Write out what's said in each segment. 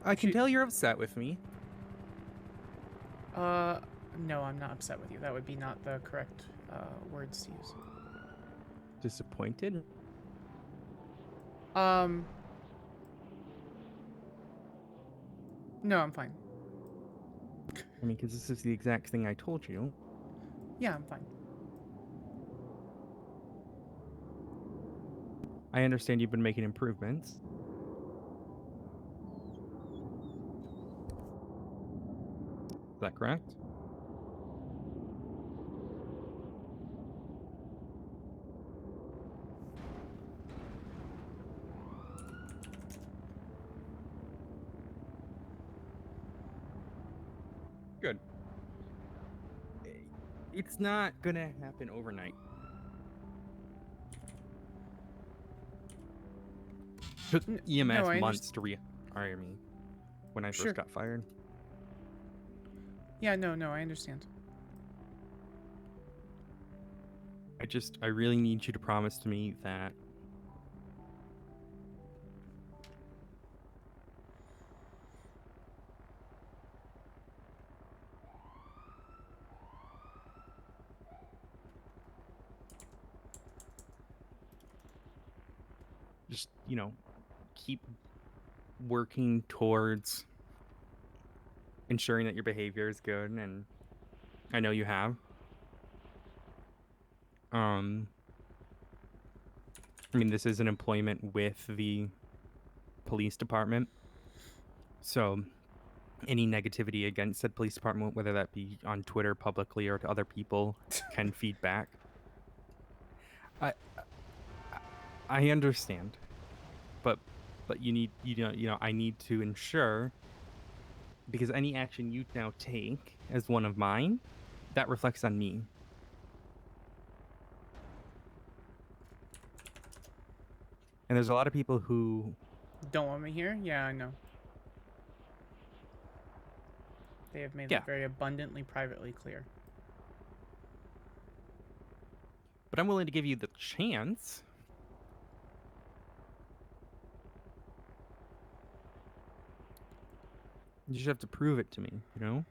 I can tell you're upset with me. No, I'm not upset with you. That would be not the correct words to use. Disappointed? Um, no, I'm fine. I mean, because this is the exact thing I told you. Yeah, I'm fine. I understand you've been making improvements. Is that correct? Good. It's not gonna happen overnight. Took No, EMS I months understand. to rehire me when I first Sure. got fired. Yeah, no, I understand. I really need you to promise to me that just, keep working towards ensuring that your behavior is good, and I know you have. Um, I mean, this is an employment with the police department. So any negativity against the police department, whether that be on Twitter publicly or to other people, can feed back. I I understand, but I need to ensure because any action you now take as one of mine, that reflects on me. And there's a lot of people who, Don't want me here? Yeah, I know. They have made that yeah, very abundantly privately clear. but I'm willing to give you the chance. You just have to prove it to me, you know?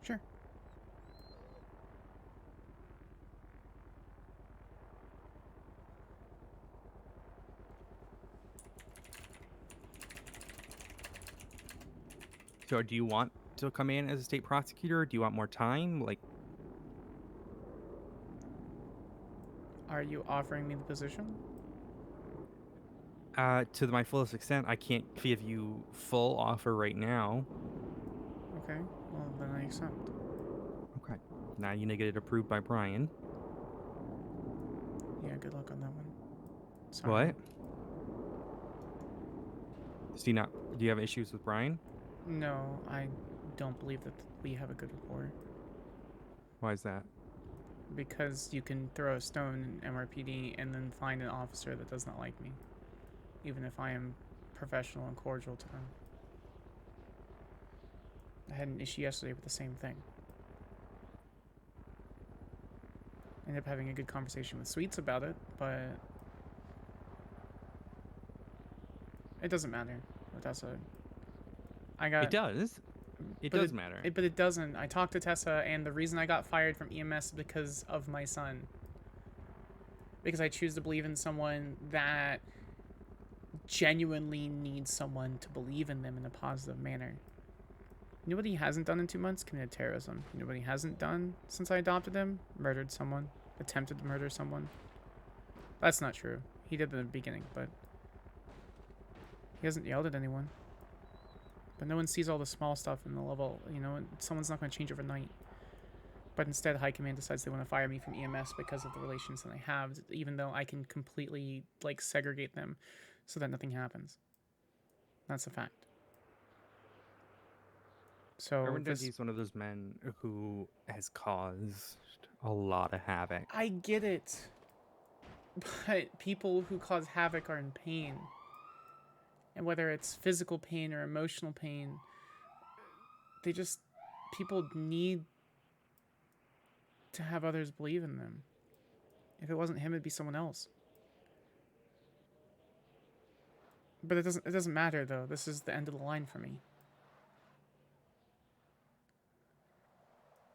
Sure. So do you want to come in as a state prosecutor? Do you want more time? Like, Are you offering me the position? to my fullest extent, I can't give you full offer right now. Okay. Well, then I accept. Okay. Now you need to get it approved by Brian. Yeah, good luck on that one. Sorry. What? See now, do you have issues with Brian? No, I don't believe that we have a good rapport. Why is that? Because you can throw a stone in MRPD and then find an officer that does not like me, even if I am professional and cordial to them. I had an issue yesterday with the same thing. I ended up having a good conversation with Sweets about it, but it doesn't matter. But that's a I It got, does. It but does matter. but it doesn't. I talked to Tessa, and the reason I got fired from EMS is because of my son. Because I choose to believe in someone that genuinely needs someone to believe in them in a positive manner. You know what he hasn't done in 2 months? Committed terrorism. You know what he hasn't done since I adopted him? Murdered someone. Attempted to murder someone. That's not true. He did in the beginning, but he hasn't yelled at anyone. But no one sees all the small stuff in the level. You know, someone's not going to change overnight. But instead, High Command decides they want to fire me from EMS because of the relations that I have, even though I can completely segregate them so that nothing happens. That's a fact. So Erwin this, is one of those men who has caused a lot of havoc. I get it, but people who cause havoc are in pain, and whether it's physical pain or emotional pain, they just people need to have others believe in them. If it wasn't him, it'd be someone else. But it doesn't matter though. This is the end of the line for me.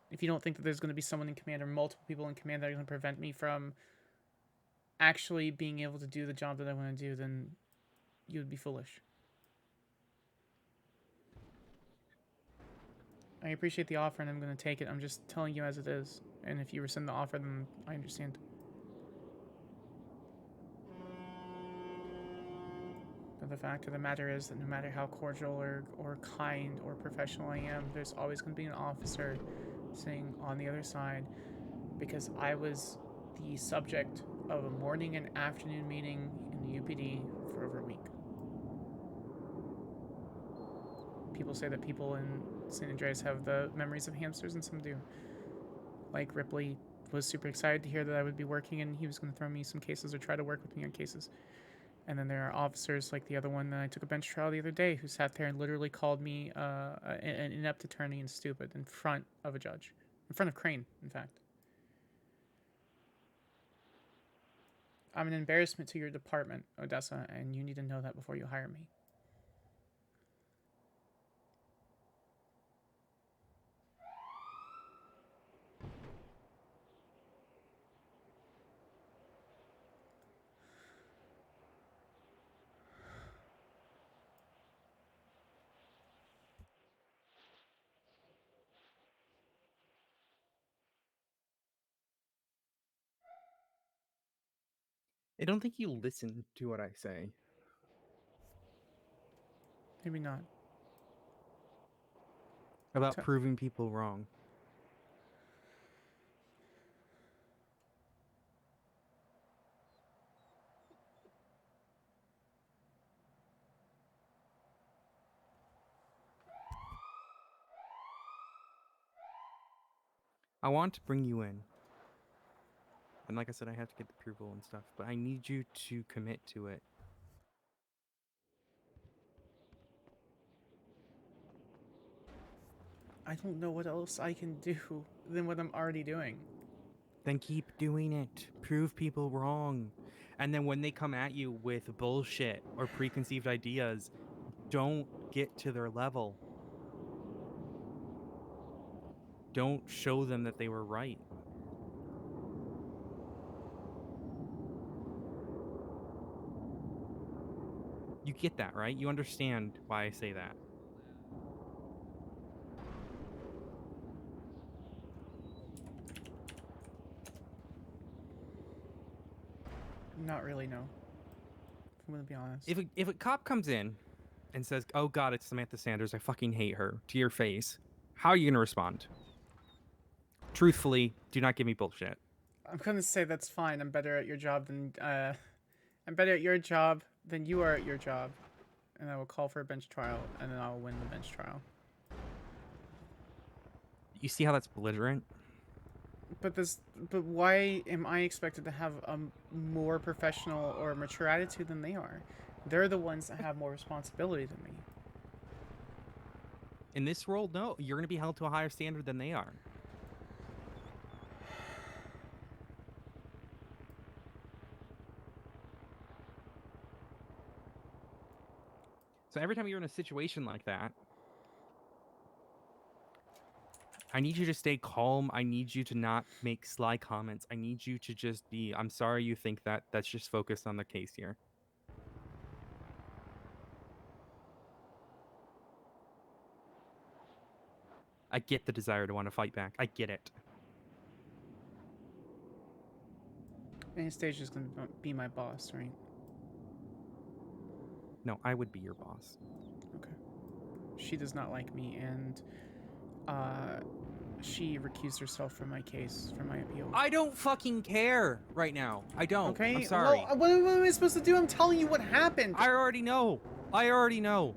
If you don't think that there's going to be someone in command or multiple people in command that are going to prevent me from actually being able to do the job that I want to do, then you would be foolish. I appreciate the offer and I'm going to take it. I'm just telling you as it is. And if you rescind the offer, then I understand. But the fact of the matter is that no matter how cordial or kind or professional I am, there's always going to be an officer sitting on the other side because I was the subject of a morning and afternoon meeting in the UPD for over a week. People say that people in San Andreas have the memories of hamsters, and some do. Like Ripley was super excited to hear that I would be working and he was going to throw me some cases or try to work with me on cases. And then there are officers like the other one that I took a bench trial the other day who sat there and literally called me an inept attorney and stupid in front of a judge. In front of Crane, in fact. I'm an embarrassment to your department, Odessa, and you need to know that before you hire me. I don't think you listen to what I say. Maybe not. About proving people wrong. I want to bring you in. And like I said, I have to get the approval and stuff, but I need you to commit to it. I don't know what else I can do than what I'm already doing. Then keep doing it. Prove people wrong. And then when they come at you with bullshit or preconceived ideas, don't get to their level. Don't show them that they were right. You get that, right? You understand why I say that. Not really, no. I'm gonna be honest. If a cop comes in and says, "Oh God, it's Samantha Sanders. I fucking hate her," to your face, how are you gonna respond? Truthfully, do not give me bullshit. I'm gonna say that's fine. I'm better at your job than I'm better at your job than you are at your job, and I will call for a bench trial, and then I will win the bench trial. You see how that's belligerent? But why am I expected to have a more professional or mature attitude than they are? They're the ones that have more responsibility than me. In this role, no, you're gonna be held to a higher standard than they are. So every time you're in a situation like that, I need you to stay calm. I need you to not make sly comments. I need you to just be, I'm sorry you think that. That's just focused on the case here. I get the desire to want to fight back. I get it. Anastasia is going to be my boss, right? No, I would be your boss. Okay. She does not like me, and she recused herself from my case, from my appeal. I don't fucking care right now. I don't. Okay. I'm sorry. Well, what am I supposed to do? I'm telling you what happened. I already know. I already know.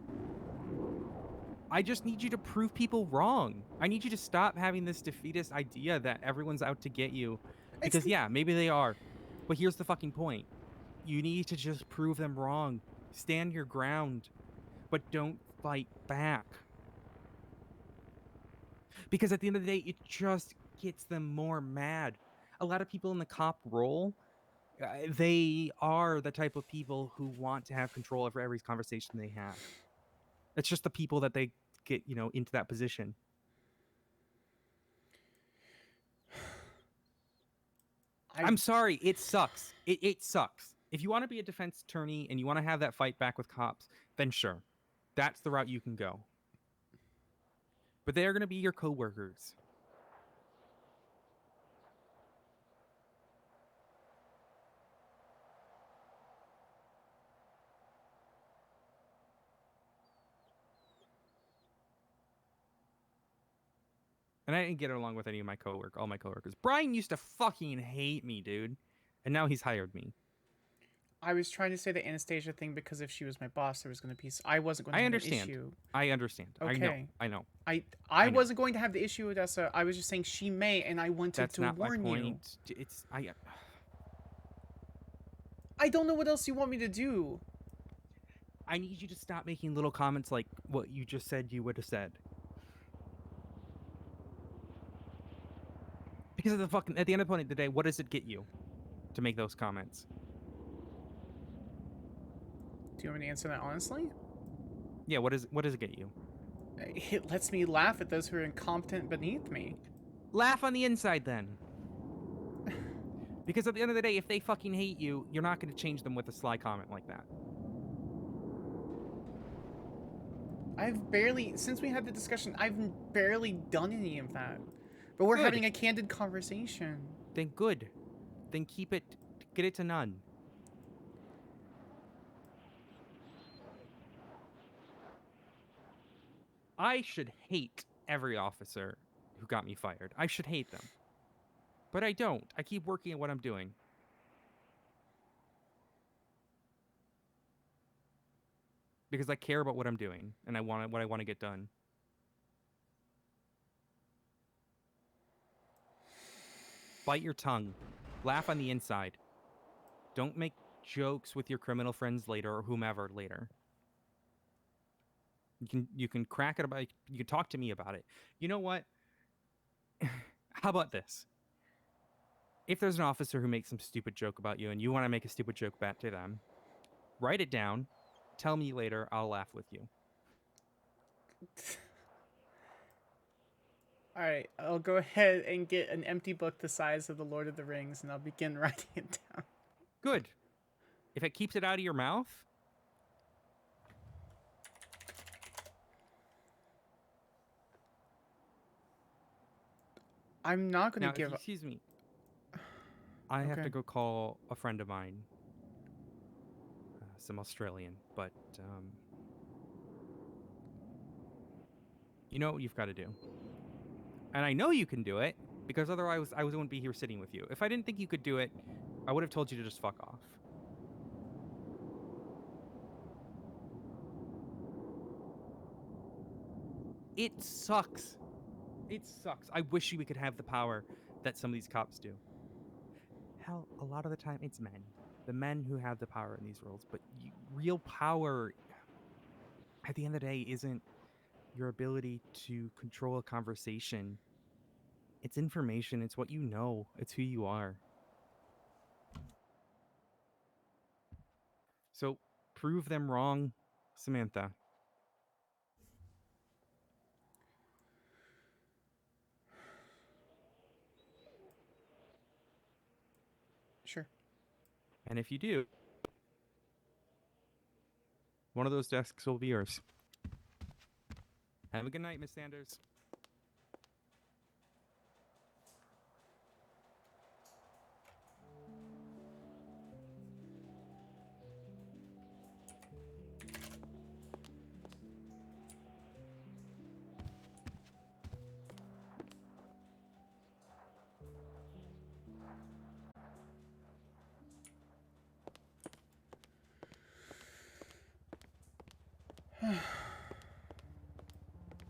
I just need you to prove people wrong. I need you to stop having this defeatist idea that everyone's out to get you. Because, yeah, maybe they are. But here's the fucking point. You need to just prove them wrong. Stand your ground. But don't fight back. Because at the end of the day, it just gets them more mad. A lot of people in the cop role They are the type of people who want to have control over every conversation they have. It's just the people that they get, into that position. I I'm sorry, it sucks. It sucks. If you want to be a defense attorney and you want to have that fight back with cops, then sure, that's the route you can go. But they're going to be your coworkers. And I didn't get along with any of all my coworkers. Brian used to fucking hate me, dude. And now he's hired me. I was trying to say the Anastasia thing because if she was my boss, there was going to be. I wasn't going to I have an understand. issue. I understand. Okay. I know. I I know. wasn't going to have the issue with Odessa. I was just saying she may, and I wanted That's to not my warn you. point. I don't know what else you want me to do. I need you to stop making little comments like what you just said you would have said. Because at the end of the day, what does it get you to make those comments? Do you want me to answer that honestly? Yeah, what does it get you? It lets me laugh at those who are incompetent beneath me. Laugh on the inside then. Because at the end of the day, if they fucking hate you, you're not going to change them with a sly comment like that. Since we had the discussion, I've barely done any of that. But we're Good. having a candid conversation. Then good. Then get it to none. I should hate every officer who got me fired. I should hate them. But I don't. I keep working at what I'm doing. Because I care about what I'm doing and what I want to get done. Bite your tongue. Laugh on the inside. Don't make jokes with your criminal friends later or whomever later. You can crack it about you can talk to me about it. You know what? How about this? If there's an officer who makes some stupid joke about you and you want to make a stupid joke back to them, write it down. Tell me later. I'll laugh with you. Alright, I'll go ahead and get an empty book the size of the Lord of the Rings and I'll begin writing it down. Good. If it keeps it out of your mouth, I'm not going now, to give up. excuse me, I have to go call a friend of mine, some Australian, but you know what you've got to do. And I know you can do it because otherwise I wouldn't be here sitting with you. If I didn't think you could do it, I would have told you to just fuck off. It sucks. It sucks. I wish we could have the power that some of these cops do. Hell, a lot of the time it's men. The men who have the power in these roles. But real power, at the end of the day, isn't your ability to control a conversation. It's information. It's what you know. It's who you are. So prove them wrong, Samantha. Sure. And if you do, one of those desks will be yours. Have a good night, Miss Sanders.